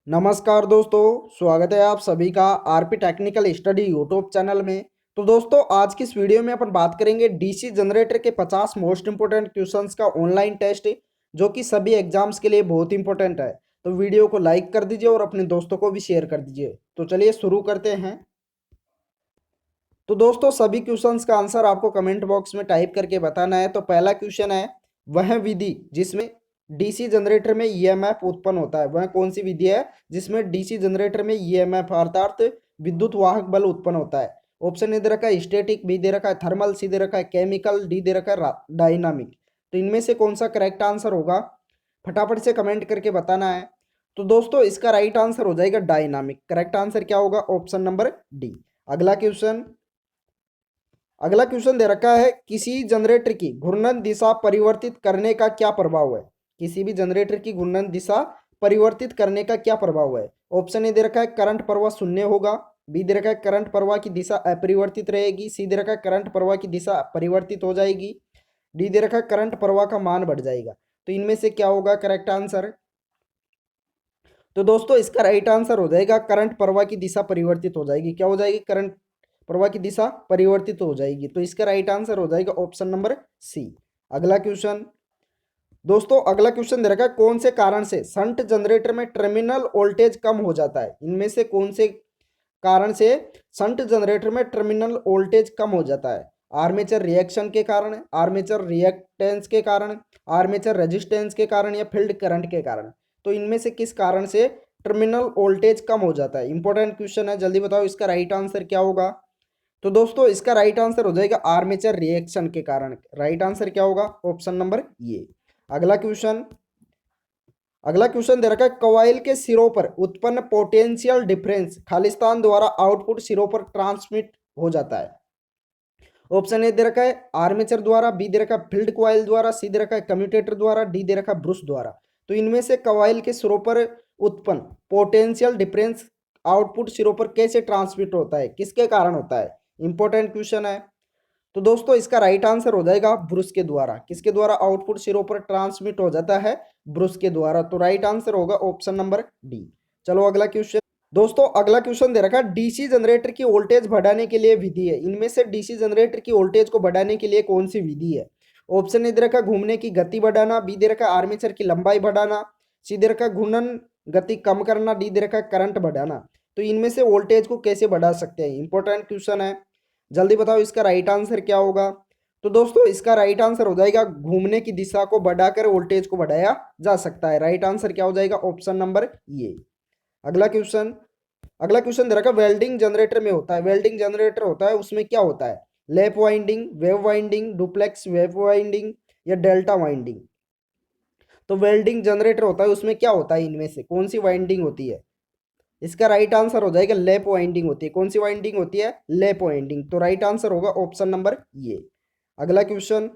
नमस्कार दोस्तों, स्वागत है आप सभी का RP technical study YouTube channel में। तो दोस्तों, आज की इस वीडियो में अपन बात करेंगे डीसी जनरेटर के 50 मोस्ट इंपोर्टेंट क्वेश्चंस का ऑनलाइन टेस्ट, जो कि सभी एग्जाम्स के लिए बहुत इंपॉर्टेंट है। तो वीडियो को लाइक कर दीजिए और अपने दोस्तों को भी शेयर कर दीजिए। तो चलिए शुरू करते हैं। तो दोस्तों, सभी क्वेश्चंस का आंसर आपको कमेंट बॉक्स में टाइप करके बताना है। तो पहला क्वेश्चन है, वह विधि जिसमें डीसी जनरेटर में ईएमएफ उत्पन्न होता है, वह कौन सी विधि है जिसमें डीसी जनरेटर में ईएमएफ अर्थात विद्युत वाहक बल उत्पन्न होता है? ऑप्शन ए दे रखा है स्टैटिक, बी दे रखा है थर्मल, सी दे रखा है केमिकल, डी दे रखा है डायनामिक। तो इनमें से कौन सा करेक्ट आंसर होगा, फटाफट से कमेंट करके बताना है। तो दोस्तों, इसका राइट आंसर हो जाएगा डायनामिक। करेक्ट आंसर क्या होगा? Option number D. अगला क्वेश्चन दे रखा है, किसी जनरेटर की घूर्णन दिशा परिवर्तित करने का क्या प्रभाव है? किसी भी जनरेटर की घूर्णन दिशा परिवर्तित करने का क्या प्रभाव है? ऑप्शन ए दे रखा है करंट प्रवाह शून्य होगा, बी दे रखा है करंट प्रवाह की दिशा अपरिवर्तित रहेगी, सी दे रखा है करंट प्रवाह की दिशा परिवर्तित हो जाएगी, डी दे रखा है करंट प्रवाह का मान बढ़ जाएगा। तो इनमें से क्या होगा करेक्ट आंसर? तो दोस्तों, इसका राइट आंसर हो जाएगा करंट प्रवाह की दिशा परिवर्तित हो जाएगी। क्या हो जाएगी? करंट प्रवाह की दिशा परिवर्तित हो जाएगी। तो इसका राइट आंसर हो जाएगा ऑप्शन नंबर सी। अगला क्वेश्चन दोस्तों, अगला क्वेश्चन दे रखा है, कौन से कारण से शंट जनरेटर में टर्मिनल वोल्टेज कम हो जाता है? इनमें से कौन से कारण से शंट जनरेटर में टर्मिनल वोल्टेज कम हो जाता है? आर्मेचर रिएक्शन के कारण, आर्मेचर रिएक्टेंस के कारण, आर्मेचर रेजिस्टेंस के कारण, या फील्ड करंट के कारण? तो इनमें से किस कारण से टर्मिनल वोल्टेज कम हो जाता है? इंपॉर्टेंट क्वेश्चन है, जल्दी बताओ इसका राइट आंसर क्या होगा। तो दोस्तों, इसका राइट आंसर हो जाएगा आर्मेचर रिएक्शन के कारण। राइट आंसर क्या होगा? Option number A. अगला क्वेश्चन अगला क्वेश्चन दे रखा है, कॉइल के सिरों पर उत्पन्न पोटेंशियल डिफरेंस खालिस्तान द्वारा आउटपुट सिरों पर ट्रांसमिट हो जाता है। ऑप्शन ए दे रखा है आर्मेचर द्वारा, बी दे रखा है फील्ड कॉइल द्वारा, सी दे रखा है कम्यूटेटर द्वारा, डी दे रखा है ब्रूश द्वारा। तो इनमें से कॉइल के सिरों पर उत्पन्न पोटेंशियल डिफरेंस आउटपुट सिरों पर कैसे ट्रांसमिट होता है, किसके कारण होता है? इंपॉर्टेंट क्वेश्चन है। तो दोस्तों, इसका राइट आंसर हो जाएगा ब्रूश के द्वारा। किसके द्वारा आउटपुट सिरों पर ट्रांसमिट हो जाता है? ब्रूश के द्वारा। तो राइट आंसर होगा ऑप्शन नंबर डी। चलो अगला क्वेश्चन दोस्तों, अगला क्वेश्चन दे रखा है, डीसी जनरेटर की वोल्टेज बढ़ाने के लिए विधि है। इनमें से डीसी जनरेटर की वोल्टेज को बढ़ाने के लिए कौन सी विधि है? ऑप्शन ए दे रखा है घूमने की गति बढ़ाना, बी दे रखा है आर्मेचर की लंबाई बढ़ाना, सी दे रखा है घूर्णन गति कम करना, डी दे रखा है करंट बढ़ाना। तो इनमें से वोल्टेज को कैसे बढ़ा सकते हैं? इंपॉर्टेंट क्वेश्चन है, जल्दी बताओ इसका राइट आंसर क्या होगा। तो दोस्तों, इसका राइट आंसर हो जाएगा घूमने की दिशा को बढ़ाकर वोल्टेज को बढ़ाया जा सकता है। राइट आंसर क्या हो जाएगा? Option number A. अगला क्वेश्चन अगला क्वेश्चन दे रखा है, वेल्डिंग जनरेटर में होता है, वेल्डिंग जनरेटर होता है उसमें क्या होता है? Lap winding, wave winding, duplex wave winding, या डेल्टा वाइंडिंग? तो वेल्डिंग जनरेटर होता है उसमें क्या होता है, इनमें से कौन सी वाइंडिंग होती है? इसका राइट आंसर हो जाएगा लैप वाइंडिंग होती है। कौन सी वाइंडिंग होती है? Lap winding. तो राइट आंसर होगा ऑप्शन नंबर ये। अगला क्वेश्चन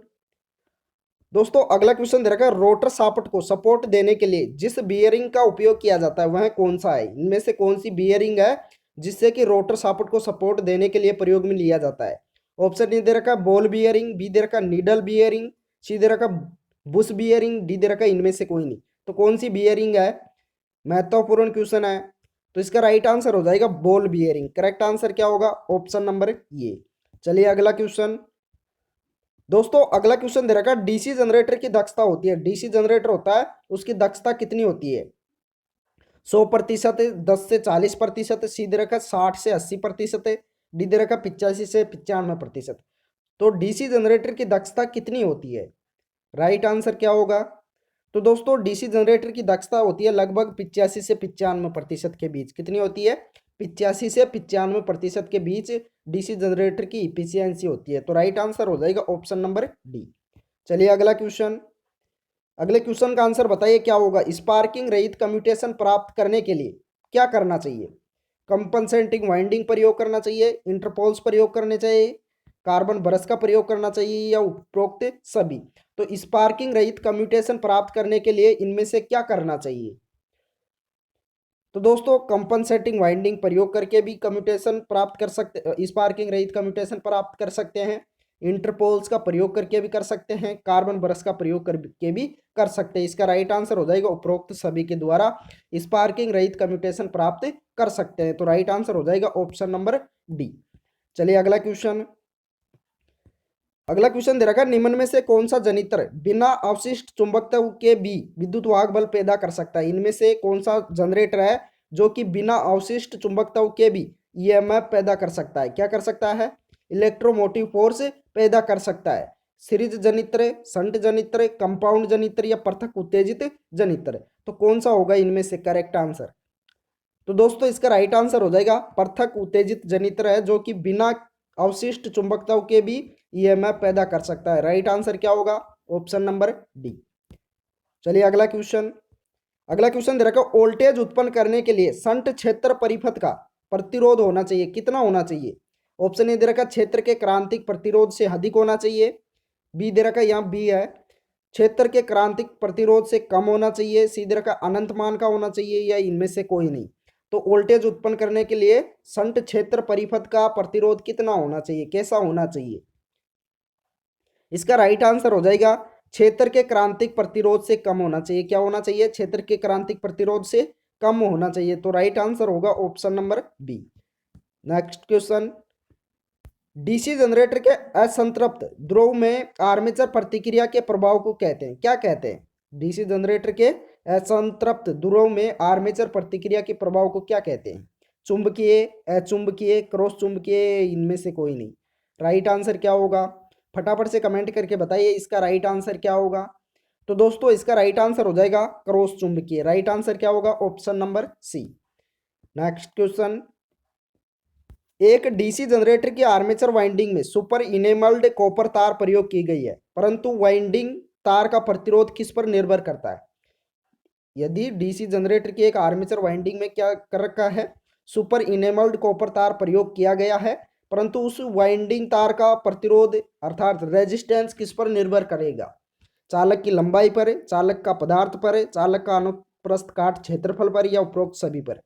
दोस्तों, अगला क्वेश्चन दे रखा है, रोटर शाफ्ट को सपोर्ट देने के लिए जिस बियरिंग का उपयोग किया जाता है वह कौन सा है? इनमें से कौन सी बियरिंग है जिससे कि रोटर शाफ्ट को सपोर्ट देने के लिए प्रयोग में लिया जाता है? ऑप्शन ए दे रखा है बॉल बियरिंग, बी दे रखा है नीडल बियरिंग, सी दे रखा है बुश बियरिंग, डी दे रखा है इनमें से कोई नहीं। तो कौन सी बियरिंग है? महत्वपूर्ण क्वेश्चन है। तो इसका राइट आंसर हो जाएगा बॉल बियरिंग। करेक्ट आंसर क्या होगा? ऑप्शन नंबर ये। चलिए अगला क्वेश्चन दोस्तों, अगला क्वेश्चन दे रखा है, डीसी जनरेटर की दक्षता होती है, डीसी जनरेटर होता है उसकी दक्षता कितनी होती है? 100%, 10 से 40%, सी दे रखा है 60 से 80%, डी दे रखा है 85 से 95%। तो डीसी जनरेटर की दक्षता कितनी होती है? राइट आंसर क्या होगा? तो दोस्तों, डीसी जनरेटर की दक्षता होती है लगभग 85 से 95% के बीच। कितनी होती है? 85 से 95% के बीच डीसी जनरेटर की इफिशियंसी होती है। तो राइट आंसर हो जाएगा ऑप्शन नंबर डी। चलिए अगले क्वेश्चन का आंसर बताइए क्या होगा। स्पार्किंग रहित कम्यूटेशन प्राप्त करने के लिए क्या करना चाहिए? कंपनसेटिंग वाइंडिंग प्रयोग करना चाहिए, इंटरपोल्स प्रयोग करने चाहिए, कार्बन ब्रश का प्रयोग करना चाहिए, या उपरोक्त सभी? तो स्पार्किंग रहित कम्यूटेशन प्राप्त करने के लिए इनमें से क्या करना चाहिए? तो दोस्तों, कंपनसेटिंग वाइंडिंग प्रयोग करके भी कम्यूटेशन प्राप्त कर सकते, स्पार्किंग रहित कम्यूटेशन प्राप्त कर सकते हैं, इंटरपोल्स का प्रयोग करके भी कर सकते हैं, कार्बन ब्रश का प्रयोग करके भी कर सकते हैं। इसका राइट आंसर हो जाएगा उपरोक्त सभी के द्वारा स्पार्किंग रहित कम्यूटेशन प्राप्त कर सकते हैं। तो राइट आंसर हो जाएगा ऑप्शन नंबर डी। चलिए अगला क्वेश्चन। अगला क्वेश्चन दे रखा है, निम्न में से कौन सा जनित्र बिना अवशिष्ट चुंबकत्व के भी विद्युत वाहक बल पैदा कर सकता है? इनमें से कौन सा जनरेटर है जो कि बिना अवशिष्ट चुंबकत्व के भी ईएमएफ पैदा कर सकता है? क्या कर सकता है? इलेक्ट्रोमोटिव फोर्स पैदा कर सकता है। सीरीज जनित्र, शंट जनित्र, कंपाउंड जनित्र या पृथक उत्तेजित जनित्र? तो कौन सा होगा इनमें से करेक्ट आंसर? तो दोस्तों इसका राइट आंसर हो जाएगा पृथक उत्तेजित जनित्र है, जो कि बिना अवशिष्ट चुंबकत्व के भी ईएमएफ पैदा कर सकता है। राइट आंसर क्या होगा? Option number D. चलिए अगला क्वेश्चन। अगला क्वेश्चन दे रखा है, वोल्टेज उत्पन्न करने के लिए शंट क्षेत्र परिपथ का प्रतिरोध होना चाहिए, कितना होना चाहिए? ऑप्शन ए दे रखा है, क्षेत्र के क्रांतिक प्रतिरोध से अधिक होना चाहिए। बी दे रखा है, यहाँ बी है, क्षेत्र के क्रांतिक प्रतिरोध से कम होना चाहिए। सी दे रखा है, अनंत मान का होना चाहिए, या इनमें से कोई नहीं। तो वोल्टेज उत्पन्न करने के लिए शंट क्षेत्र परिपथ का प्रतिरोध कितना होना चाहिए, कैसा होना चाहिए? इसका राइट आंसर हो जाएगा क्षेत्र के क्रांतिक प्रतिरोध से कम होना चाहिए। क्या होना चाहिए? क्षेत्र के क्रांतिक प्रतिरोध से कम होना चाहिए। तो राइट आंसर होगा option number B. Next question, DC generator के असंतृप्त ध्रुव में आर्मेचर प्रतिक्रिया के प्रभाव को कहते हैं, क्या कहते हैं? डीसी जनरेटर के असंतृप्त ध्रुव में आर्मेचर प्रतिक्रिया के प्रभाव को क्या कहते हैं? चुंबकीय, अचुंबकीय, क्रॉस चुंबकीय, इनमें से कोई नहीं। राइट आंसर क्या होगा? फटाफट से कमेंट करके बताइए इसका राइट आंसर क्या होगा। तो दोस्तों इसका राइट आंसर हो जाएगा क्रॉस चुंबकीय। राइट आंसर क्या होगा? Option number C. Next question, एक डीसी जनरेटर की आर्मेचर वाइंडिंग में सुपर इनेमल्ड कॉपर तार प्रयोग की गई है, परंतु वाइंडिंग तार का प्रतिरोध किस पर निर्भर करता है? यदि डीसी जनरेटर की एक आर्मेचर वाइंडिंग में क्या कर रखा है, सुपर इनेमल्ड कॉपर तार प्रयोग किया गया है, परंतु उस वाइंडिंग तार का प्रतिरोध अर्थात रेजिस्टेंस किस पर निर्भर करेगा? चालक की लंबाई पर, चालक का पदार्थ पर, चालक का अनुप्रस्थ काट क्षेत्रफल पर, या उपरोक्त सभी पर?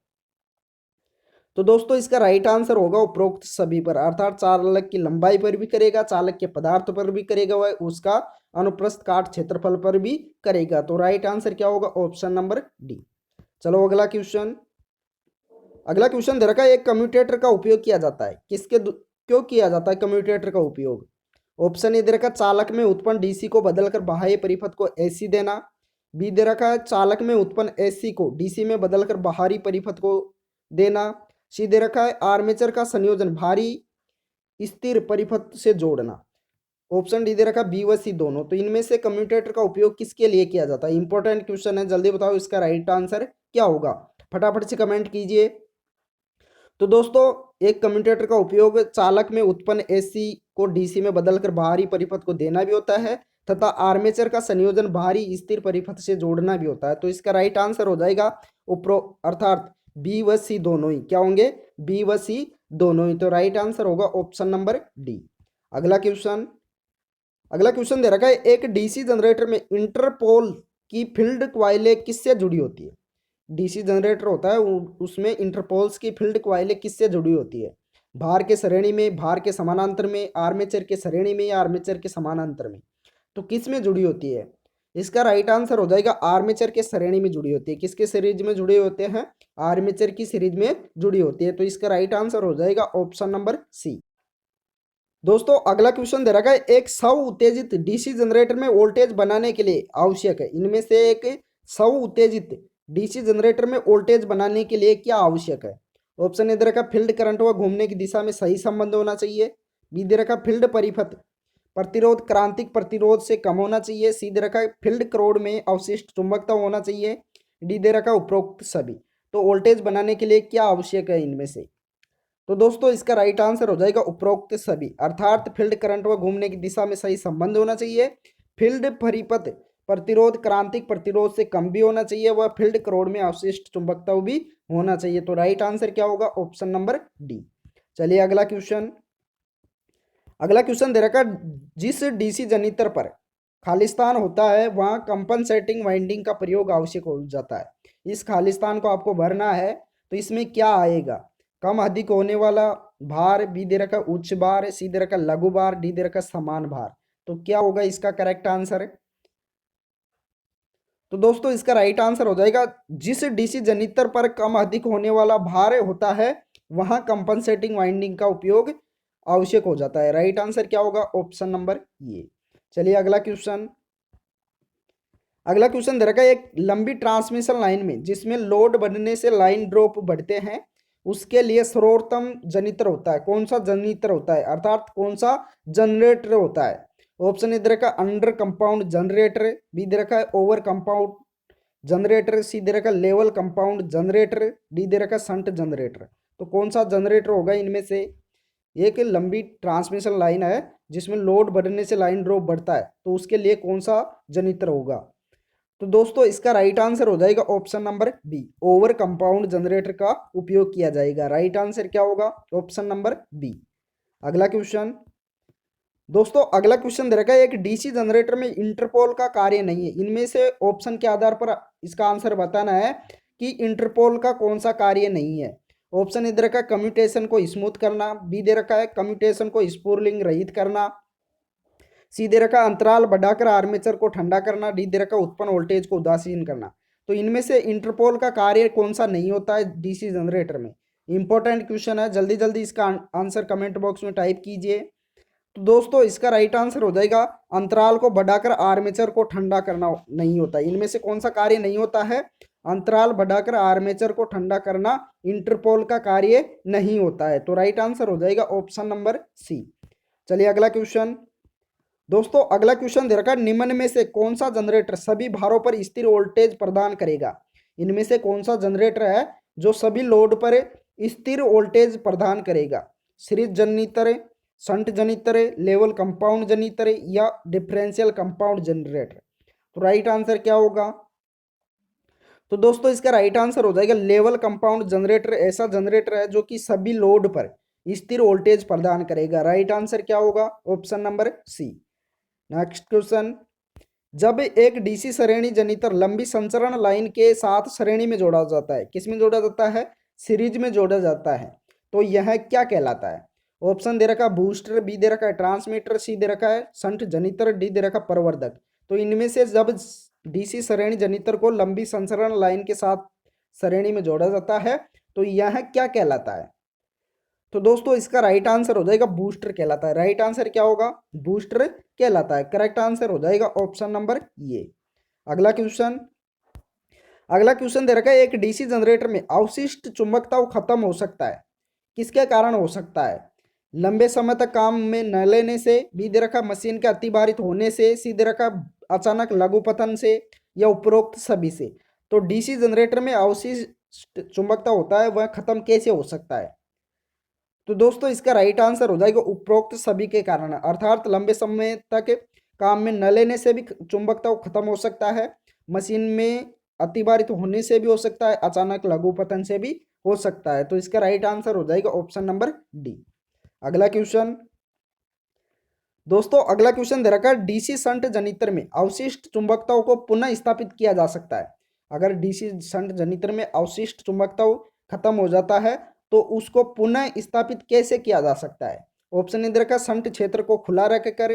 तो दोस्तों इसका राइट आंसर होगा उपरोक्त सभी पर, अर्थात चालक की लंबाई पर भी करेगा, चालक के पदार्थ पर भी करेगा, वह उसका अनुप्रस्थ काट क्षेत्रफल पर भी करेगा। तो राइट आंसर क्या होगा? Option number D. चलो अगला क्वेश्चन। अगला क्वेश्चन दे रखा है, एक कम्यूटेटर का उपयोग किया जाता है, क्यों किया जाता है कम्यूटेटर का उपयोग? ऑप्शन ए दे रखा है, चालक में उत्पन्न डीसी को बदलकर बाह्य परिपथ को एसी देना। बी दे रखा है, चालक में उत्पन्न एसी को डीसी में बदलकर बाहरी परिपथ को देना। सी दे रखा है, आर्मेचर का संयोजन भारी स्थिर परिपथ से जोड़ना। ऑप्शन डी दे रखा बी व सी दोनों। तो इनमें से कम्यूटेटर का उपयोग किसके लिए किया जाता है? इंपॉर्टेंट क्वेश्चन है, जल्दी बताओ इसका राइट आंसर क्या होगा। फटाफट से कमेंट कीजिए। तो दोस्तों एक कम्यूटेटर का उपयोग चालक में उत्पन्न एसी को डीसी में बदलकर बाहरी परिपथ को देना भी होता है, तथा आर्मेचर का संयोजन बाहरी स्थिर परिपथ से जोड़ना भी होता है। तो इसका राइट आंसर हो जाएगा अर्थात बी व सी दोनों ही। क्या होंगे? बी व सी दोनों ही। तो राइट आंसर होगा ऑप्शन नंबर डी। अगला क्वेश्चन। अगला क्वेश्चन दे रखा है, एक डीसी जनरेटर में इंटरपोल की फील्ड क्वाइलें किससे जुड़ी होती है? डीसी जनरेटर होता है उसमें इंटरपोल्स की फील्ड क्वाइलें किससे जुड़ी होती है? भार के श्रेणी में, भार के समानांतर में, आर्मेचर के श्रेणी में, या आर्मेचर के समानांतर में? तो किस में जुड़ी होती है? इसका राइट आंसर हो जाएगा आर्मेचर के श्रेणी में जुड़ी होती है। किसके सीरीज में जुड़े होते हैं? आर्मेचर की सीरीज में जुड़ी होती है। तो इसका राइट आंसर हो जाएगा ऑप्शन नंबर सी। दोस्तों अगला क्वेश्चन दे रखा है, एक स्व उत्तेजित डीसी जनरेटर में वोल्टेज बनाने के लिए आवश्यक है, इनमें से एक स्व उत्तेजित डीसी जनरेटर में वोल्टेज बनाने के लिए क्या आवश्यक है? ऑप्शन ए दे रखा फील्ड करंट व घूमने की दिशा में सही संबंध होना चाहिए। बी दे रखा फील्ड परिपथ प्रतिरोध क्रांतिक प्रतिरोध से कम होना चाहिए। सी दे रखा फील्ड क्रोड में अवशिष्ट चुंबकत्व होना चाहिए। डी दे रखा उपरोक्त सभी। तो वोल्टेज बनाने के लिए क्या आवश्यक है इनमें से? तो दोस्तों इसका राइट आंसर हो जाएगा उपरोक्त सभी, अर्थात फील्ड करंट व घूमने की दिशा में सही संबंध होना चाहिए, फील्ड परिपथ प्रतिरोध क्रांतिक प्रतिरोध से कम भी होना चाहिए, वह फील्ड क्रोड में अवशिष्ट चुंबकत्व भी होना चाहिए। तो राइट आंसर क्या होगा? Option number D. चलिए अगला क्वेश्चन। अगला क्वेश्चन दे रखा, जिस डीसी जनरेटर पर खालिस्तान होता है वहां कंपनसेटिंग वाइंडिंग का प्रयोग आवश्यक हो जाता है। इस खालिस्तान को आपको भरना है, तो इसमें क्या आएगा? कम अधिक होने वाला, भार, बी दे रखा है उच्च भार, सी दे रखा है लघु भार, डी दे रखा है समान भार। तो क्या होगा इसका करेक्ट आंसर? तो दोस्तों इसका राइट आंसर हो जाएगा, जिस डीसी जनित्र पर कम अधिक होने वाला भार होता है वहां कंपनसेटिंग वाइंडिंग का उपयोग आवश्यक हो जाता है। राइट आंसर क्या होगा? ऑप्शन नंबर ये। चलिए अगला क्वेश्चन। अगला क्वेश्चन दे रखा है, एक लंबी ट्रांसमिशन लाइन में जिसमें लोड बढ़ने से लाइन ड्रॉप बढ़ते हैं, उसके लिए सर्वोत्तम जनित्र होता है। कौन सा जनित्र होता है, अर्थात कौन सा जनरेटर होता है? ऑप्शन ए दे रखा है अंडर कंपाउंड जनरेटर, बी दे रखा है ओवर कंपाउंड जनरेटर, सी दे रखा है लेवल कंपाउंड जनरेटर, डी दे रखा है संट जनरेटर। तो कौन सा जनरेटर होगा इनमें से? एक लंबी ट्रांसमिशन लाइन है जिसमें लोड बढ़ने से लाइन ड्रॉप बढ़ता है, तो उसके लिए कौन सा जनित्र होगा? तो दोस्तों इसका राइट आंसर हो जाएगा option number B, over compound generator का उपयोग किया जाएगा। राइट आंसर क्या होगा? Option number B. अगला क्वेश्चन। दोस्तों अगला क्वेश्चन दे रखा है, एक डीसी जनरेटर में इंटरपोल का कार्य नहीं है, इनमें से ऑप्शन के आधार पर इसका आंसर बताना है कि इंटरपोल का कौन सा कार्य नहीं है। ऑप्शन ए दे रखा है कम्यूटेशन को स्मूथ करना, बी दे रखा है कम्यूटेशन को स्पूरलिंग रहित करना, सी दे रखा अंतराल बढ़ाकर आर्मेचर को ठंडा करना, डी दे रखा उत्पन्न वोल्टेज को उदासीन करना। तो इनमें से इंटरपोल का कार्य कौन सा नहीं होता है डीसी जनरेटर में? इंपॉर्टेंट क्वेश्चन है, जल्दी जल्दी इसका आंसर कमेंट बॉक्स में टाइप कीजिए। तो दोस्तों इसका राइट आंसर हो जाएगा अंतराल को बढ़ाकर आर्मेचर को ठंडा करना नहीं होता। इनमें से कौन सा कार्य नहीं होता है? अंतराल बढ़ाकर आर्मेचर को ठंडा करना इंटरपोल का कार्य नहीं होता है। तो राइट आंसर हो जाएगा ऑप्शन नंबर सी। चलिए अगला क्वेश्चन। दोस्तों अगला क्वेश्चन दे रखा है, निम्न में से कौन सा जनरेटर सभी भारों पर स्थिर वोल्टेज प्रदान करेगा? इनमें से कौन सा जनरेटर है जो सभी लोड पर स्थिर वोल्टेज प्रदान करेगा? Series generator, shunt generator, level compound generator या डिफरेंशियल कंपाउंड जनरेटर? तो राइट आंसर क्या होगा? तो दोस्तों इसका राइट आंसर हो जाएगा लेवल कंपाउंड जनरेटर। ऐसा जनरेटर है जो कि सभी लोड पर स्थिर वोल्टेज प्रदान करेगा। राइट आंसर क्या होगा? Option number C. Next question. जब एक डीसी श्रेणी जनित्र लंबी संचरण लाइन के साथ श्रेणी में जोड़ा जाता है, किस में जोड़ा जाता है? सीरीज में जोड़ा जाता है, तो यह क्या कहलाता है? ऑप्शन दे रखा बूस्टर, बी दे रखा है ट्रांसमीटर, सी दे रखा है शंट जनित्र, डी दे रखा प्रवर्धक। तो इनमें से जब डीसी श्रेणी जनित्र को लंबी संचरण लाइन के साथ श्रेणी में जोड़ा जाता है तो यह क्या कहलाता है? तो दोस्तों इसका राइट आंसर हो जाएगा बूस्टर कहलाता है। राइट आंसर क्या होगा? बूस्टर कहलाता है। करेक्ट आंसर हो जाएगा ऑप्शन नंबर ये। अगला क्वेश्चन। अगला क्वेश्चन दे रखा है, एक डीसी जनरेटर में अवशिष्ट चुंबकत्व खत्म हो सकता है, किसके कारण हो सकता है? लंबे समय तक काम में न लेने से, बी दे रखा मशीन के अतिभारित होने से, सी दे रखा अचानक लघु पतन से, या उपरोक्त सभी से। तो डीसी जनरेटर में अवशिष्ट चुंबकत्व होता है वह खत्म कैसे हो सकता है? तो दोस्तों इसका राइट आंसर हो जाएगा उपरोक्त सभी के कारण, अर्थात लंबे समय तक काम में न लेने से भी चुंबकत्व खत्म हो सकता है, मशीन में अतिभारित होने से भी हो सकता है, अचानक लघु पतन से भी हो सकता है। तो इसका राइट आंसर हो जाएगा ऑप्शन नंबर डी। अगला क्वेश्चन। दोस्तों अगला क्वेश्चन दे रखा है, डीसी शंट जनित्र में अवशिष्ट चुंबकत्व को पुनः स्थापित किया जा सकता है। अगर डीसी शंट जनित्र में अवशिष्ट चुंबकत्व खत्म हो जाता है तो उसको पुनः स्थापित कैसे किया जा सकता है? ऑप्शन ए दे रखा शंट क्षेत्र को खुला रख कर,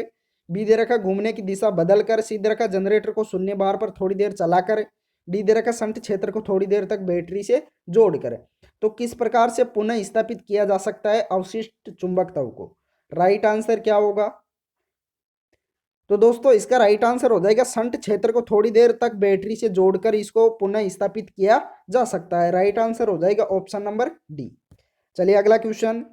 बी दे रखा घूमने की दिशा बदल कर, सी दे रखा जनरेटर को शून्य बार पर थोड़ी देर चला कर, डी दे रखा शंट क्षेत्र को थोड़ी देर तक बैटरी से जोड़ कर। तो किस प्रकार से पुनः स्थापित किया जा सकता है अवशिष्ट चुंबकत्व को? राइट आंसर क्या होगा? तो दोस्तों इसका राइट आंसर हो जाएगा शंट क्षेत्र को थोड़ी देर तक बैटरी से जोड़कर इसको पुनः स्थापित किया जा सकता है। राइट आंसर हो जाएगा ऑप्शन नंबर डी। चलिए अगला क्वेश्चन।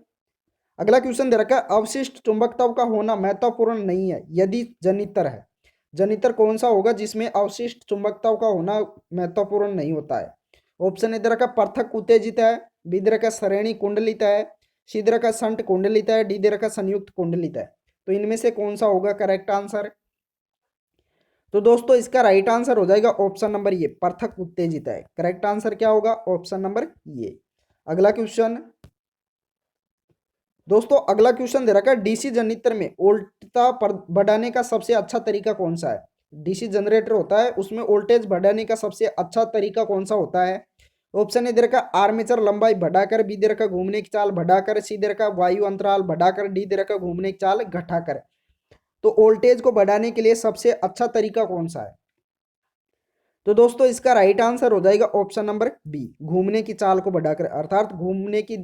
अगला क्वेश्चन दे रखा है, अवशिष्ट चुंबकत्व का होना महत्वपूर्ण नहीं है यदि जनित्र है। जनित्र कौन सा होगा जिसमें अवशिष्ट चुंबकत्व का होना महत्वपूर्ण नहीं होता है? ऑप्शन ए दे रखा पृथक उत्तेजित है, बी दे रखा श्रेणी कुंडलित है, सी दे रखा शंट कुंडलित है, डी दे रखा संयुक्त कुंडलित है। तो इनमें से कौन सा होगा करेक्ट आंसर? तो दोस्तों इसका राइट आंसर हो जाएगा ऑप्शन नंबर ये, पृथक उत्तेजित है। करेक्ट आंसर क्या होगा? ऑप्शन नंबर ये। अगला क्वेश्चन। दोस्तों अगला क्वेश्चन दे रखा है, डीसी जनरेटर में वोल्टता बढ़ाने का सबसे अच्छा तरीका कौन सा है? डीसी जनरेटर होता है उसमें वोल्टेज बढ़ाने का सबसे अच्छा तरीका कौन सा होता है? ऑप्शन ए दे रखा आर्मेचर लंबाई बढ़ाकर, बी दे रखा घूमने की चाल बढ़ाकर, सी दे रखा वायु अंतराल बढ़ाकर, डी दे रखा घूमने की चाल घटाकर। तो वोल्टेज को बढ़ाने के लिए सबसे अच्छा तरीका कौन सा है? तो दोस्तों इसका राइट आंसर हो जाएगा ऑप्शन नंबर बी, घूमने की चाल को बढ़ाकर, अर्थात घूमने की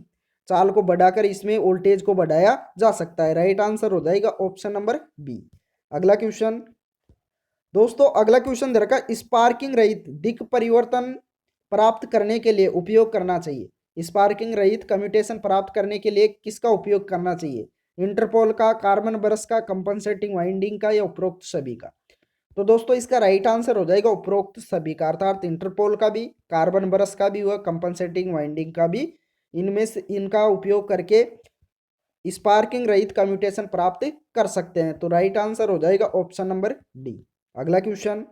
चाल को बढ़ाकर इसमें वोल्टेज को बढ़ाया जा सकता है। राइट आंसर हो जाएगा ऑप्शन नंबर बी। अगला क्वेश्चन दोस्तों, अगला क्वेश्चन दे रखा स्पार्किंग रहित दिक् परिवर्तन प्राप्त करने के लिए उपयोग करना चाहिए। स्पार्किंग रहित कम्यूटेशन प्राप्त करने के लिए किसका उपयोग करना चाहिए? इंटरपोल का, कार्बन ब्रश का, कंपनसेटिंग वाइंडिंग का, या उपरोक्त सभी का? तो दोस्तों इसका राइट आंसर हो जाएगा उपरोक्त सभी का, अर्थात इंटरपोल का भी, कार्बन ब्रश का भी हुआ, कंपनसेटिंग वाइंडिंग का भी, इनमें से इनका उपयोग करके स्पार्किंग रहित कम्यूटेशन प्राप्त कर सकते हैं। तो राइट आंसर हो जाएगा ऑप्शन नंबर डी। अगला क्वेश्चन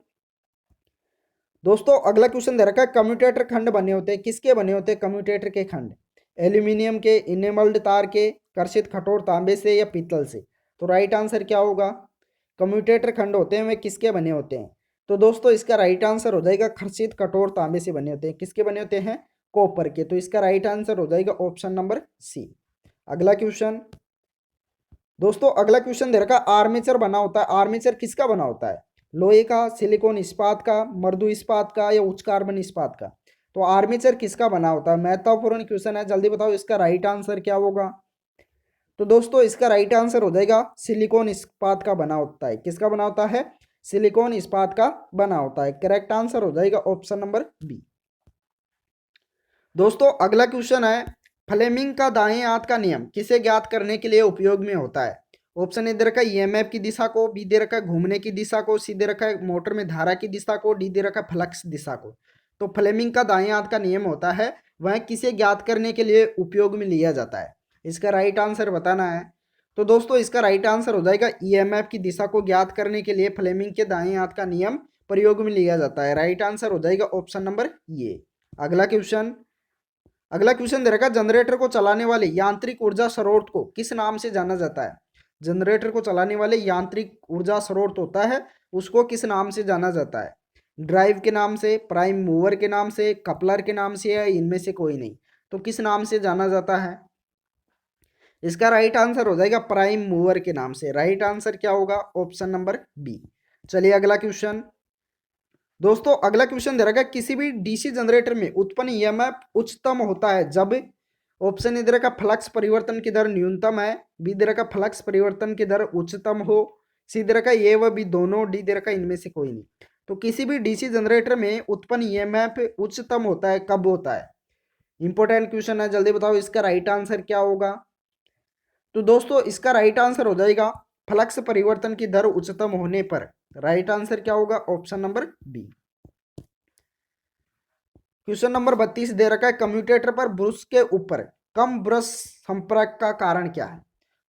दोस्तों, अगला क्वेश्चन दे रखा है कम्यूटेटर खंड बने होते हैं, किसके बने होते हैं कम्यूटेटर के खंड? एल्यूमिनियम के, इनेमल्ड तार के, कर्षित कठोर तांबे से, या पीतल से? तो राइट आंसर क्या होगा? कम्यूटेटर खंड होते हैं वे किसके बने होते हैं? तो दोस्तों इसका राइट आंसर हो जाएगा खर्चित कठोर तांबे से बने होते हैं। किसके बने होते हैं? कॉपर के। तो इसका राइट आंसर हो जाएगा ऑप्शन नंबर सी। अगला क्वेश्चन दोस्तों, अगला क्वेश्चन दे रखा आर्मेचर बना होता है, आर्मेचर किसका बना होता है? लोहे का, सिलिकॉन इस्पात का, मृदु इस्पात का, या उच्च कार्बन इस्पात का? तो आर्मेचर किसका बना होता है? महत्वपूर्ण क्वेश्चन है, जल्दी बताओ इसका राइट आंसर क्या होगा? तो दोस्तों इसका राइट आंसर हो जाएगा सिलिकॉन इस्पात का बना होता है। किसका बना होता है? सिलिकॉन इस्पात का बना होता है। करेक्ट आंसर हो जाएगा ऑप्शन नंबर बी। दोस्तों अगला क्वेश्चन है फ्लेमिंग का दाएं हाथ का नियम किसे ज्ञात करने के लिए उपयोग में होता है? ऑप्शन ए दे रखा है ईएमएफ की दिशा को, बी दे रखा है घूमने की दिशा को, सी दे रखा है मोटर में धारा की दिशा को, डी दे रखा है फ्लक्स दिशा को। तो फ्लेमिंग का दाएं हाथ का नियम होता है वह किसे ज्ञात करने के लिए उपयोग में लिया जाता है? इसका राइट आंसर बताना है। तो दोस्तों इसका राइट आंसर हो जाएगा ईएमएफ की दिशा को ज्ञात करने के लिए फ्लेमिंग के दाएं हाथ का नियम प्रयोग में लिया जाता है। राइट आंसर हो जाएगा ऑप्शन नंबर ये। अगला क्वेश्चन दे रखा है जनरेटर को चलाने वाले यांत्रिक ऊर्जा स्रोत को किस नाम से जाना जाता है? जनरेटर को चलाने वाले यांत्रिक ऊर्जा स्रोत होता है उसको किस नाम से जाना जाता है? ड्राइव के नाम से, प्राइम मूवर के नाम से, कपलर के नाम से, या इनमें से कोई नहीं? तो किस नाम से जाना जाता है? इसका राइट आंसर हो जाएगा प्राइम मूवर के नाम से। राइट आंसर क्या होगा? Option number B. चलिए अगला क्वेश्चन दोस्तों, अगला क्वेश्चन दे रखा है किसी भी डीसी जनरेटर में उत्पन्न ईएमएफ उच्चतम होता है जब ऑप्शन ए दे रखा फ्लक्स परिवर्तन की दर न्यूनतम है, बी दे रखा फ्लक्स परिवर्तन की दर उच्चतम हो, सी दे रखा ए व बी दोनों, डी दे रखा इनमें से कोई नहीं। तो किसी भी डीसी जनरेटर में उत्पन्न ईएमएफ उच्चतम होता है कब होता है? इंपॉर्टेंट क्वेश्चन है, जल्दी बताओ इसका राइट आंसर क्या होगा? तो दोस्तों इसका राइट आंसर हो जाएगा फ्लक्स परिवर्तन की दर उच्चतम होने पर। राइट आंसर क्या होगा? Option number B. Question number 32 दे रखा है कम्यूटेटर पर ब्रश के ऊपर कम ब्रश संपर्क का कारण क्या है?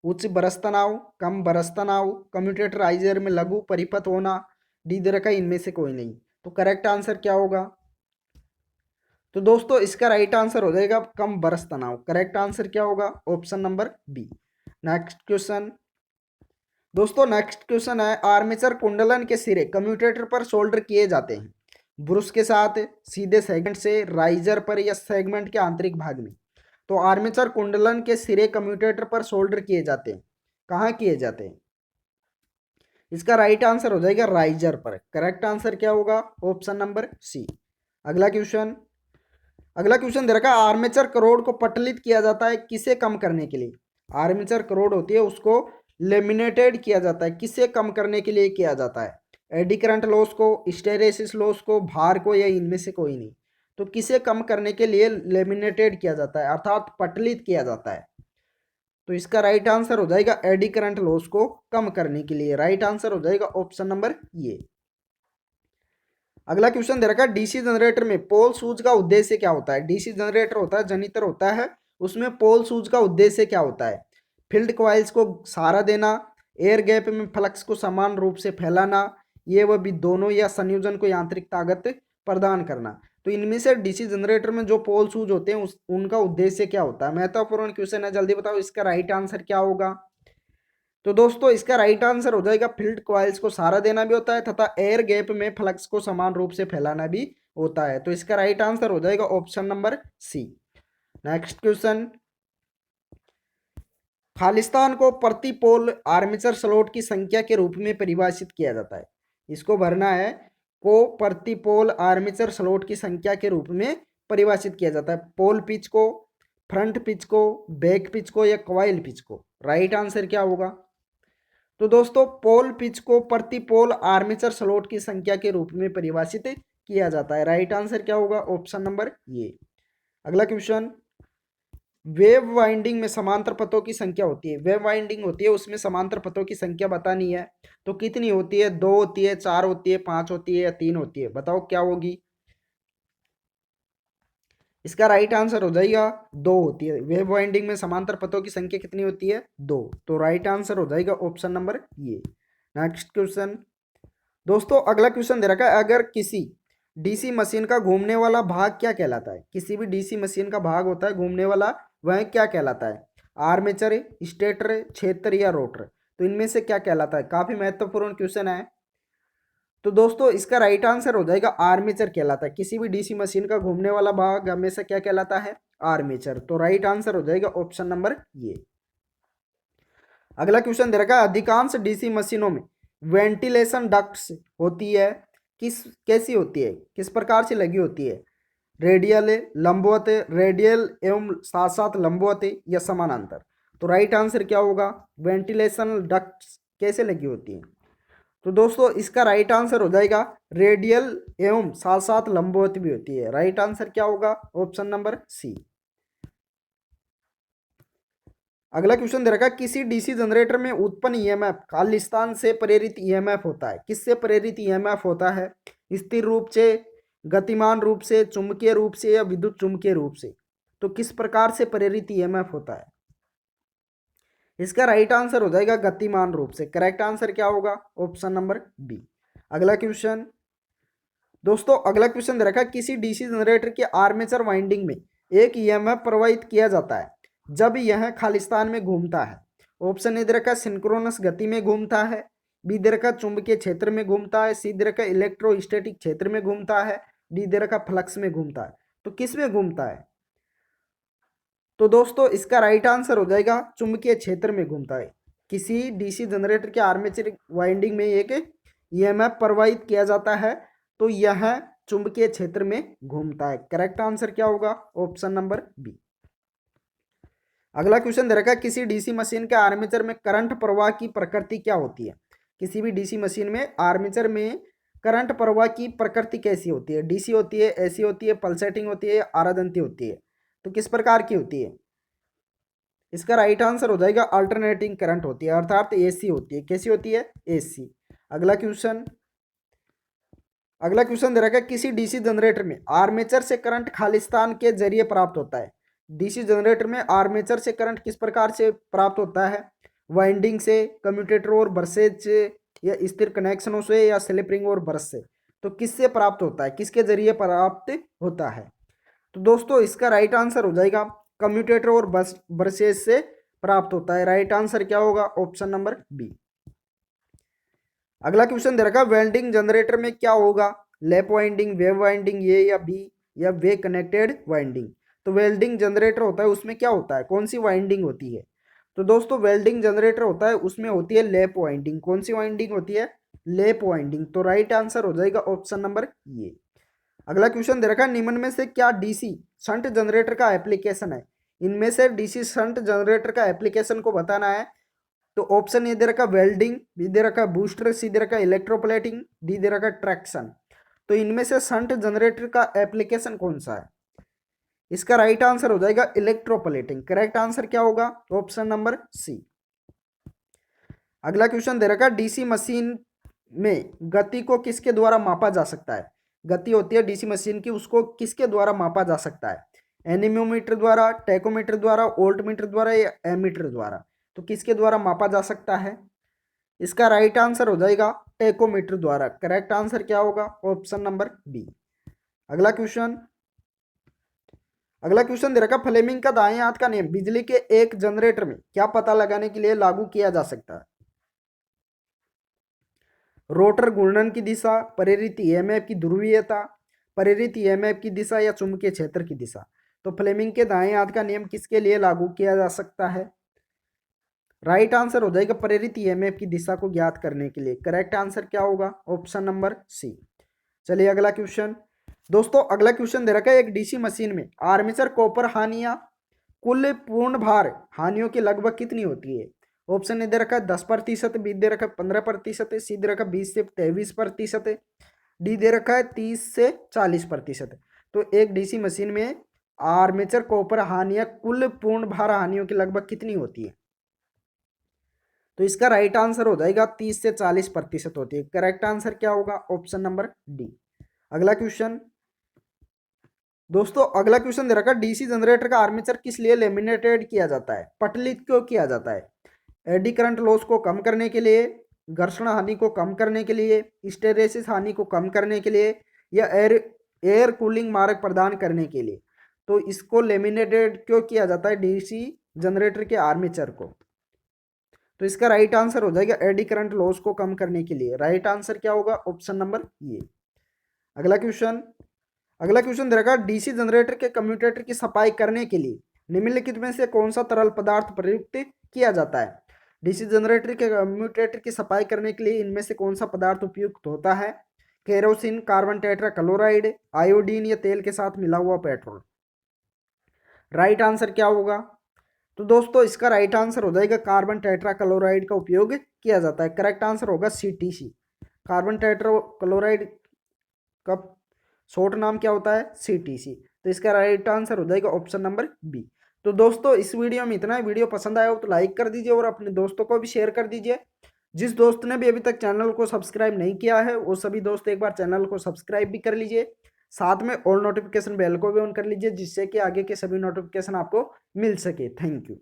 उच्च ब्रश तनाव, कम ब्रश तनाव, कम्यूटेटर आइजर में लघु परिपथ होना, डी दे रखा है इनमें से कोई नहीं। तो करेक्ट आंसर क्या होगा? तो दोस्तों इसका राइट आंसर हो जाएगा कम ब्रश तनाव। करेक्ट आंसर क्या होगा? Option number B. Next question दोस्तों, नेक्स्ट क्वेश्चन है आर्मेचर कुंडलन के सिरे कम्यूटेटर पर सोल्डर किए जाते हैं ब्रश के साथ, सीधे सेगमेंट से, राइजर पर, या सेगमेंट के आंतरिक भाग में? तो आर्मेचर कुंडलन के सिरे कम्यूटेटर पर सोल्डर किए जाते हैं। कहाँ किए जाते हैं? इसका राइट आंसर हो जाएगा राइजर पर। करेक्ट आंसर क्या होगा? Option number C. अगला क्वेश्चन दे रखा है आर्मेचर करोड़ को पटलित किया जाता है किसे कम करने के लिए? आर्मेचर करोड़ होती है उसको लेमिनेटेड किया जाता है किसे कम करने के लिए किया जाता है? एडी करंट लॉस को, हिस्टेरेसिस लॉस को, भार को, या इनमें से कोई नहीं? तो किसे कम करने के लिए लेमिनेटेड किया जाता है अर्थात पटलित किया जाता है? तो इसका राइट आंसर हो जाएगा एडी करंट लॉस को कम करने के लिए। राइट आंसर हो जाएगा ऑप्शन नंबर ये। अगला क्वेश्चन दे रखा है डीसी जनरेटर में पोल सूज का उद्देश्य क्या होता है? डीसी जनरेटर होता है जनित्र होता है, उसमें पोल सूज का उद्देश्य क्या होता है? फील्ड कॉइल्स को सहारा देना, एयर गैप में फ्लक्स को समान रूप से फैलाना, ये वह भी दोनों, या संयोजन को यांत्रिक ताकत प्रदान करना? तो इनमें से डीसी जनरेटर में जो पोल सूज होते हैं उनका उद्देश्य क्या होता है? महत्वपूर्ण क्वेश्चन है, जल्दी बताओ इसका राइट आंसर क्या होगा? तो दोस्तों इसका राइट आंसर हो जाएगा फील्ड कॉइल्स को सहारा देना भी होता है तथा एयर गैप में फ्लक्स को समान रूप से फैलाना भी होता है। तो इसका राइट आंसर हो जाएगा option number C. Next question, Khalistan को प्रति पोल आर्मेचर स्लॉट की संख्या के रूप में परिभाषित किया जाता है। इसको भरना है, को प्रति पोल आर्मेचर स्लॉट की संख्या के रूप में परिभाषित किया जाता है। पोल पिच को, फ्रंट पिच को, बैक पिच को या कॉइल पिच को? राइट आंसर क्या होगा? तो दोस्तों पोल पिच को प्रति पोल आर्मेचर स्लॉट की संख्या के रूप में परिभाषित किया जाता है। राइट आंसर क्या होगा? ऑप्शन नंबर ये। अगला क्वेश्चन, वेव वाइंडिंग में समांतर पथों की संख्या होती है। वेव वाइंडिंग होती है, उसमें समांतर पथों की संख्या बतानी है। तो कितनी होती है? 2 होती है, 4 होती है, 5 होती है या 3 होती है? बताओ क्या होगी? इसका राइट आंसर हो जाएगा 2 होती है। वेव वाइंडिंग में समांतर पथों की संख्या कितनी होती है? 2। तो राइट आंसर हो जाएगा ऑप्शन नंबर ये। नेक्स्ट क्वेश्चन, दोस्तों अगला क्वेश्चन दे रखा है, अगर किसी डीसी मशीन का घूमने वाला भाग क्या कहलाता है? किसी भी डीसी मशीन का भाग होता है घूमने वाला, वह क्या कहलाता है? आर्मेचर, स्टेटर, क्षेत्र या रोटर? तो इनमें से क्या कहलाता है? काफी महत्वपूर्ण क्वेश्चन है। तो दोस्तों इसका राइट आंसर हो जाएगा आर्मेचर कहलाता है। किसी भी डीसी मशीन का घूमने वाला भाग हमेशा क्या कहलाता है? आर्मेचर। तो राइट आंसर हो जाएगा ऑप्शन नंबर ये। अगला क्वेश्चन दे रखा है, अधिकांश डीसी मशीनों में वेंटिलेशन डक्ट्स होती है, कैसी होती है, किस प्रकार से लगी होती है? रेडियल, लंबवत, रेडियल एवं साथ साथ लंबवत या समानांतर? तो राइट आंसर क्या होगा? वेंटिलेशन डक्ट्स कैसे लगी होती है? तो दोस्तों इसका राइट आंसर हो जाएगा रेडियल एवं साथ साथ लंबवत भी होती है। राइट आंसर क्या होगा? Option number C. अगला क्वेश्चन दे रखा है, किसी डीसी जनरेटर में उत्पन्न ईएमएफ खालिस्तान से प्रेरित ईएमएफ होता है। किससे प्रेरित ईएमएफ होता है? स्थिर रूप से, गतिमान रूप से, चुंबकीय रूप से या विद्युत चुंबकीय रूप से? तो किस प्रकार से प्रेरित ईएमएफ होता है? इसका राइट आंसर हो जाएगा गतिमान रूप से। करेक्ट आंसर क्या होगा? Option number B. अगला क्वेश्चन, दोस्तों अगला क्वेश्चन दे रखा है, किसी डीसी जनरेटर के आर्मेचर वाइंडिंग में एक ईएमएफ प्रवाहित किया जाता है जब यह खालिस्तान में घूमता है। ऑप्शन ए दे रखा है सिंक्रोनस गति में घूमता है, बी दे रखा चुंबकीय क्षेत्र में घूमता है, सी दे रखा इलेक्ट्रोस्टैटिक क्षेत्र में घूमता है, डी दे रखा फ्लक्स में घूमता है। तो किस में घूमता है? तो दोस्तों इसका राइट आंसर हो जाएगा चुंबकीय क्षेत्र में घूमता है। किसी डीसी जनरेटर के आर्मेचर वाइंडिंग में एक ईएमएफ प्रवाहित किया जाता है तो यह चुंबकीय क्षेत्र में घूमता है। करेक्ट आंसर क्या होगा? Option number B. अगला क्वेश्चन दे रखा है, किसी डीसी मशीन के आर्मेचर में करंट प्रवाह की प्रकृति क्या होती है? किसी भी डीसी मशीन में आर्मेचर में करंट प्रवाह की प्रकृति कैसी होती है? डीसी होती है, एसी होती है, पल्सेटिंग होती है, आरादंती होती है? तो किस प्रकार की होती है? इसका राइट आंसर हो जाएगा अल्टरनेटिंग करंट होती है, अर्थात एसी होती है। कैसी होती है? एसी। अगला क्वेश्चन, अगला क्वेश्चन दे रखा है, किसी डीसी जनरेटर में आर्मेचर से करंट खालिस्तान के जरिए प्राप्त होता है। डीसी जनरेटर में आर्मेचर से करंट किस प्रकार से प्राप्त होता है? वाइंडिंग से, कम्यूटेटर और ब्रशेज से, या स्थिर कनेक्शनों से, या स्लिप रिंग और ब्रश से? तो किससे प्राप्त होता है, किसके जरिए प्राप्त होता है? तो दोस्तों इसका राइट आंसर हो जाएगा कम्यूटेटर और ब्रशेज से प्राप्त होता है। राइट आंसर क्या होगा? Option number B. अगला क्वेश्चन दे रखा, वेल्डिंग जनरेटर में क्या होगा? लैप वाइंडिंग, वेव वाइंडिंग, ये या बी, या वे कनेक्टेड वाइंडिंग? तो वेल्डिंग जनरेटर होता है, उसमें क्या होता है, कौन सी वाइंडिंग होती है? तो दोस्तों वेल्डिंग जनरेटर होता है, उसमें होती है लैप वाइंडिंग। कौन सी वाइंडिंग होती है? Lap winding. तो राइट आंसर हो जाएगा ऑप्शन नंबर ये। अगला क्वेश्चन दे रखा है, निम्न में से क्या डीसी शंट जनरेटर का एप्लीकेशन है? इनमें से डीसी शंट जनरेटर का एप्लीकेशन को बताना है। तो ऑप्शन ए दे रखा वेल्डिंग, बी दे रखा बूस्टर, सी दे रखा इलेक्ट्रोप्लेटिंग, डी दे रखा ट्रैक्शन। तो इनमें से शंट जनरेटर का एप्लीकेशन कौन सा है? इसका राइट आंसर हो जाएगा इलेक्ट्रोप्लेटिंग। करेक्ट आंसर क्या होगा? Option number C. अगला क्वेश्चन दे रखा, डीसी मशीन में गति को किसके द्वारा मापा जा सकता है? गति होती है डीसी मशीन की, उसको किसके द्वारा मापा जा सकता है? एनीमोमीटर द्वारा, टैकोमीटर द्वारा, वोल्टमीटर द्वारा या एमीटर द्वारा? तो किसके द्वारा मापा जा सकता है? इसका राइट आंसर हो जाएगा टैकोमीटर द्वारा। करेक्ट आंसर क्या होगा? Option number B. अगला क्वेश्चन, अगला क्वेश्चन दे रखा, फ्लेमिंग का दाएं हाथ का नियम बिजली के एक जनरेटर में क्या पता लगाने के लिए लागू किया जा सकता है? रोटर घूर्णन की दिशा, प्रेरित ईएमएफ की ध्रुवीयता, प्रेरित ईएमएफ की दिशा या चुंबकीय क्षेत्र की दिशा। तो फ्लेमिंग के दाएं हाथ का नियम किसके लिए लागू किया जा सकता है? राइट आंसर हो जाएगा प्रेरित ईएमएफ की दिशा को ज्ञात करने के लिए। करेक्ट आंसर क्या होगा? Option number C. चलिए अगला क्वेश्चन। दोस्तों अगला क्वेश्चन दे रखा है, एक डीसी मशीन में आर्मेचर कॉपर हानियां कुल पूर्ण भार हानियों की लगभग कितनी होती है? ऑप्शन ए दे रखा है 10%, बी दे रखा है 15%, सी दे रखा है 20 से 23%, डी दे रखा है 30 से 40%। तो एक डीसी मशीन में आर्मेचर कॉपर हानियां कुल पूर्ण भार हानियों की लगभग कितनी होती है? तो इसका राइट आंसर हो जाएगा 30 से 40% होती है। करेक्ट आंसर क्या होगा? Option number D. अगला क्वेश्चन। दोस्तों अगला क्वेश्चन दे रखा है, डीसी जनरेटर का आर्मेचर किस लिए लेमिनेटेड किया जाता है? पटलित क्यों किया जाता है? एडी करंट लॉस को कम करने के लिए, घर्षण हानि को कम करने के लिए, हिस्टैरिसीस हानि को कम करने के लिए, या एयर कूलिंग मार्ग प्रदान करने के लिए। तो इसको लेमिनेटेड क्यों किया जाता है डीसी जनरेटर के आर्मेचर को? तो इसका राइट आंसर हो जाएगा एडी करंट लॉस को कम करने के लिए। राइट आंसर क्या होगा? ऑप्शन नंबर ये। अगला क्वेश्चन। अगला क्वेश्चन दे रखा है, डीसी जनरेटर के कम्यूटेटर की सफाई करने के लिए निम्नलिखित में से कौन सा तरल पदार्थ प्रयुक्त किया जाता है? डीसी जनरेटर के कम्यूटेटर की सफाई करने के लिए इनमें से कौन सा पदार्थ उपयुक्त होता है? Kerosene, carbon tetra chloride, iodine या तेल के साथ मिला हुआ पेट्रोल। राइट आंसर क्या होगा? तो दोस्तों इसका राइट आंसर हो जाएगा कार्बन टेट्रा क्लोराइड का उपयोग किया जाता है। करेक्ट आंसर होगा सीटीसी। कार्बन टेट्रा क्लोराइड का शॉर्ट नाम क्या होता है? सीटीसी। तो इसका राइट आंसर हो जाएगा ऑप्शन नंबर बी। तो दोस्तों इस वीडियो में इतना ही। वीडियो पसंद आया हो तो लाइक कर दीजिए और अपने दोस्तों को भी शेयर कर दीजिए। जिस दोस्त ने भी अभी तक चैनल को सब्सक्राइब नहीं किया है वो सभी दोस्त एक बार चैनल को सब्सक्राइब भी कर लीजिए। साथ में ऑल नोटिफिकेशन बेल को भी ऑन कर लीजिए जिससे कि आगे के सभी नोटिफिकेशन आपको मिल सके। Thank you.